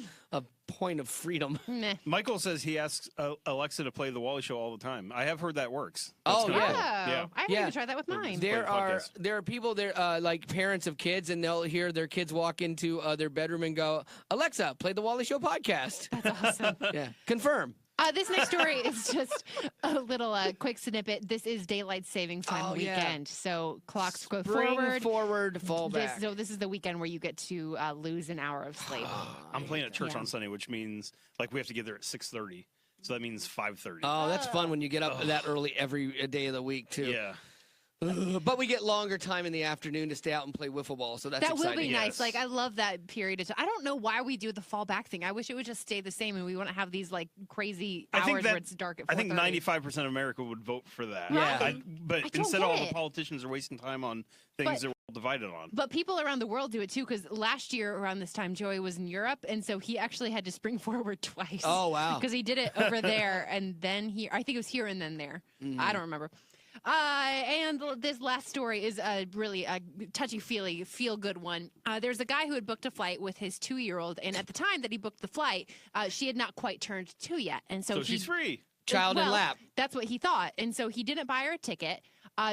[SPEAKER 1] point of freedom.
[SPEAKER 2] Meh.
[SPEAKER 3] Michael says he asks Alexa to play the Wally Show all the time. I have heard that works.
[SPEAKER 1] Oh,
[SPEAKER 3] kinda
[SPEAKER 1] yeah.
[SPEAKER 3] cool.
[SPEAKER 2] Oh,
[SPEAKER 3] Yeah.
[SPEAKER 2] I haven't even tried that with mine.
[SPEAKER 3] Play the podcast.
[SPEAKER 1] There are people there like parents of kids, and they'll hear their kids walk into their bedroom and go, "Alexa, play the Wally Show podcast."
[SPEAKER 2] That's awesome.
[SPEAKER 1] Yeah, confirm.
[SPEAKER 2] This next story is just a little quick snippet. This is daylight savings time weekend, so clocks go
[SPEAKER 1] Bring forward, fall back.
[SPEAKER 2] So this is the weekend where you get to lose an hour of sleep.
[SPEAKER 3] I'm playing at church
[SPEAKER 2] Yeah.
[SPEAKER 3] on Sunday, which means like we have to get there at 6:30. So that means 5:30.
[SPEAKER 1] Oh, that's fun when you get up that early every day of the week too.
[SPEAKER 3] Yeah.
[SPEAKER 1] But we get longer time in the afternoon to stay out and play wiffle ball, so that's
[SPEAKER 2] That
[SPEAKER 1] exciting.
[SPEAKER 2] will be nice.
[SPEAKER 3] Yes.
[SPEAKER 2] Like I love that period of time. I don't know why we do the fall back thing. I wish it would just stay the same and we wouldn't have these like crazy
[SPEAKER 3] I think
[SPEAKER 2] hours
[SPEAKER 3] that-
[SPEAKER 2] where it's dark at 4:30.
[SPEAKER 3] I think 95% of America would vote for that.
[SPEAKER 1] Yeah.
[SPEAKER 2] Right.
[SPEAKER 3] But
[SPEAKER 2] I don't
[SPEAKER 3] instead,
[SPEAKER 2] get
[SPEAKER 3] all
[SPEAKER 2] it.
[SPEAKER 3] the politicians are wasting time on things
[SPEAKER 2] But-
[SPEAKER 3] that we're all divided on.
[SPEAKER 2] But people around the world do it too, because last year around this time, Joey was in Europe, and so he actually had to spring forward twice.
[SPEAKER 1] Oh wow!
[SPEAKER 2] Because he did it over there, and then here. I think it was here and then there. I don't remember. And this last story is really a touchy-feely, feel-good one. There's a guy who had booked a flight with his 2-year-old, and at the time that he booked the flight, she had not quite turned 2 yet, and so
[SPEAKER 3] So she's free.
[SPEAKER 1] Child in
[SPEAKER 2] well,
[SPEAKER 1] lap.
[SPEAKER 2] That's what he thought, and so he didn't buy her a ticket.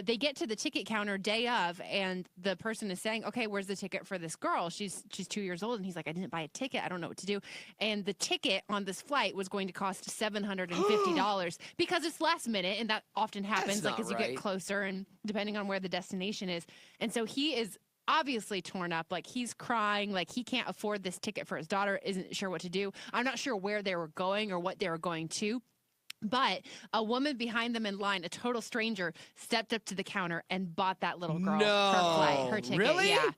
[SPEAKER 2] They get to the ticket counter day of, and the person is saying, okay, where's the ticket for this girl? She's 2 years old. And he's like, I didn't buy a ticket. I don't know what to do. And the ticket on this flight was going to cost $750 because it's last minute. And that often happens
[SPEAKER 1] That's
[SPEAKER 2] like
[SPEAKER 1] not
[SPEAKER 2] as you
[SPEAKER 1] right.
[SPEAKER 2] get closer and depending on where the destination is. And so he is obviously torn up. Like he's crying, like he can't afford this ticket for his daughter, isn't sure what to do. I'm not sure where they were going or what they were going to. But a woman behind them in line, a total stranger, stepped up to the counter and bought that little girl her flight, her ticket.
[SPEAKER 1] Really?
[SPEAKER 2] Yeah.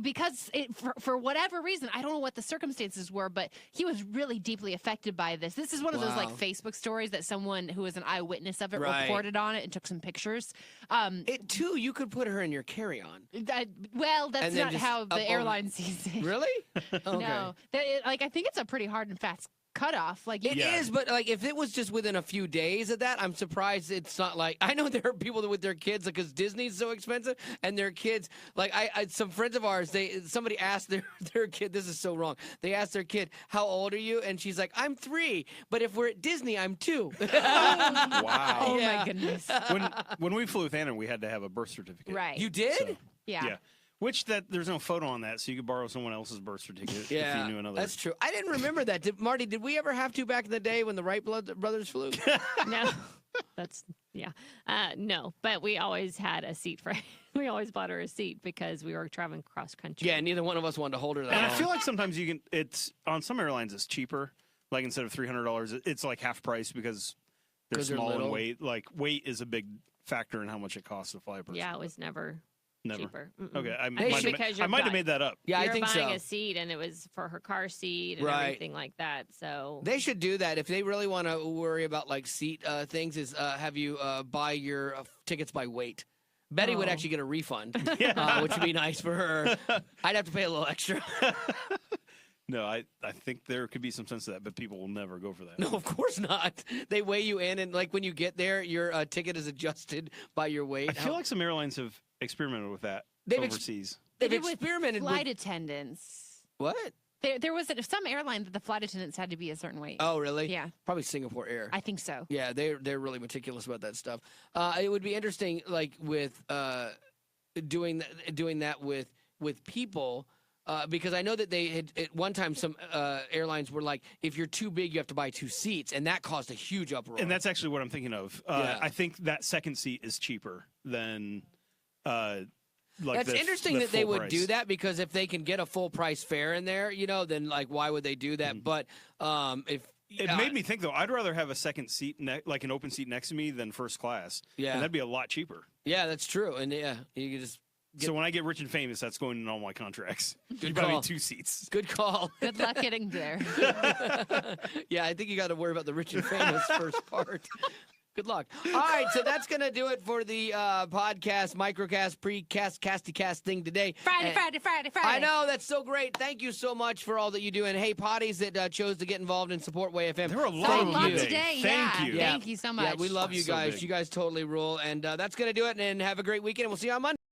[SPEAKER 2] Because for whatever reason, I don't know what the circumstances were, but he was really deeply affected by this. This is one of those like
[SPEAKER 1] Wow.
[SPEAKER 2] Facebook stories that someone who was an eyewitness of it
[SPEAKER 1] Right.
[SPEAKER 2] reported on it and took some pictures.
[SPEAKER 1] It too. You could put her in your carry-on.
[SPEAKER 2] Well, that's
[SPEAKER 1] And then
[SPEAKER 2] not
[SPEAKER 1] just
[SPEAKER 2] how
[SPEAKER 1] up
[SPEAKER 2] the
[SPEAKER 1] over-
[SPEAKER 2] airline sees it.
[SPEAKER 1] Really? Okay.
[SPEAKER 2] No, like I think it's a pretty hard and fast cutoff. Like
[SPEAKER 1] It
[SPEAKER 3] Yeah.
[SPEAKER 1] is, but like if it was just within a few days of that, I'm surprised it's not like I know there are people that with their kids because Disney's so expensive and their kids like I some friends of ours somebody asked their kid, this is so wrong, they asked their kid, how old are you, and she's like, I'm 3, but if we're at Disney I'm 2.
[SPEAKER 3] Wow.
[SPEAKER 2] Oh
[SPEAKER 1] Yeah.
[SPEAKER 2] my goodness.
[SPEAKER 3] when we flew with Anna, we had to have a birth certificate.
[SPEAKER 2] Right.
[SPEAKER 1] You did?
[SPEAKER 3] So,
[SPEAKER 2] Yeah.
[SPEAKER 3] yeah. Which there's no photo on that, so you could borrow someone else's birth certificate
[SPEAKER 1] Yeah,
[SPEAKER 3] if you knew another.
[SPEAKER 1] that's true. I didn't remember that. Marty, did we ever have to back in the day when the Wright brothers flew?
[SPEAKER 5] No, that's no. But we always had a seat for. We always bought her a seat because we were traveling cross country.
[SPEAKER 1] Yeah, neither one of us wanted to hold her that
[SPEAKER 3] And I
[SPEAKER 1] long.
[SPEAKER 3] feel like sometimes you can. It's on some airlines it's cheaper. Like instead of $300, it's like half price because they're
[SPEAKER 1] 'Cause they're
[SPEAKER 3] small
[SPEAKER 1] little.
[SPEAKER 3] and weight. Like weight is a big factor in how much it costs to fly a person.
[SPEAKER 5] Yeah, it was never
[SPEAKER 3] Never.
[SPEAKER 5] cheaper. Mm-mm.
[SPEAKER 3] Okay, I
[SPEAKER 1] They
[SPEAKER 3] might,
[SPEAKER 1] should-
[SPEAKER 5] because
[SPEAKER 3] have made that up.
[SPEAKER 1] Yeah, I
[SPEAKER 5] you're
[SPEAKER 1] think
[SPEAKER 5] buying
[SPEAKER 1] so.
[SPEAKER 5] a seat, and it was for her car seat and
[SPEAKER 1] Right.
[SPEAKER 5] everything like that. So
[SPEAKER 1] They should do that if they really want to worry about like seat things. Is have you buy your tickets by weight. Betty would
[SPEAKER 5] Oh.
[SPEAKER 1] actually get a refund,
[SPEAKER 3] Yeah.
[SPEAKER 1] which would be nice for her. I'd have to pay a little extra.
[SPEAKER 3] No, I think there could be some sense to that, but people will never go for that.
[SPEAKER 1] No, of course not. They weigh you in, and like when you get there, your ticket is adjusted by your weight.
[SPEAKER 3] I feel like some airlines have experimented with that
[SPEAKER 1] They've
[SPEAKER 3] overseas.
[SPEAKER 1] they've
[SPEAKER 2] did with
[SPEAKER 1] experimented
[SPEAKER 2] flight
[SPEAKER 1] with
[SPEAKER 2] attendants.
[SPEAKER 1] what?
[SPEAKER 2] There was some airline that the flight attendants had to be a certain weight.
[SPEAKER 1] Oh, really?
[SPEAKER 2] Yeah,
[SPEAKER 1] Probably Singapore Air.
[SPEAKER 2] I think so.
[SPEAKER 1] Yeah, they're really meticulous about that stuff. It would be interesting, like with doing that with people, because I know that they had at one time some airlines were like, if you're too big, you have to buy 2 seats, and that caused a huge uproar.
[SPEAKER 3] And that's actually what I'm thinking of.
[SPEAKER 1] Yeah.
[SPEAKER 3] I think that second seat is cheaper than.
[SPEAKER 1] That's interesting
[SPEAKER 3] the
[SPEAKER 1] that they
[SPEAKER 3] full
[SPEAKER 1] would
[SPEAKER 3] price.
[SPEAKER 1] do that, because if they can get a full price fare in there, then like why would they do that? But if
[SPEAKER 3] It made me think though. I'd rather have a second seat, like an open seat next to me, than first class.
[SPEAKER 1] Yeah.
[SPEAKER 3] and that'd be a lot cheaper.
[SPEAKER 1] yeah, that's true, and yeah, you can just
[SPEAKER 3] So when I get rich and famous, that's going in all my contracts.
[SPEAKER 1] Good
[SPEAKER 3] You buy me
[SPEAKER 1] call.
[SPEAKER 3] 2 seats.
[SPEAKER 1] good call.
[SPEAKER 2] Good luck getting there.
[SPEAKER 1] Yeah, I think you got to worry about the rich and famous first part. Good luck. All right, so that's going to do it for the podcast, microcast, precast, casty-cast thing today.
[SPEAKER 2] Friday.
[SPEAKER 1] I know, that's so great. Thank you so much for all that you do. And hey, potties that chose to get involved and support WayFM.
[SPEAKER 3] There were a lot
[SPEAKER 1] Thank
[SPEAKER 3] of
[SPEAKER 2] Lot
[SPEAKER 1] you.
[SPEAKER 3] them
[SPEAKER 2] today.
[SPEAKER 3] Thank
[SPEAKER 2] Yeah.
[SPEAKER 3] you.
[SPEAKER 1] Yeah.
[SPEAKER 2] Thank you so much.
[SPEAKER 1] Yeah, we love you
[SPEAKER 3] So
[SPEAKER 1] guys.
[SPEAKER 3] big.
[SPEAKER 1] You guys totally rule. And that's going to do it. And have a great weekend. We'll see you on Monday.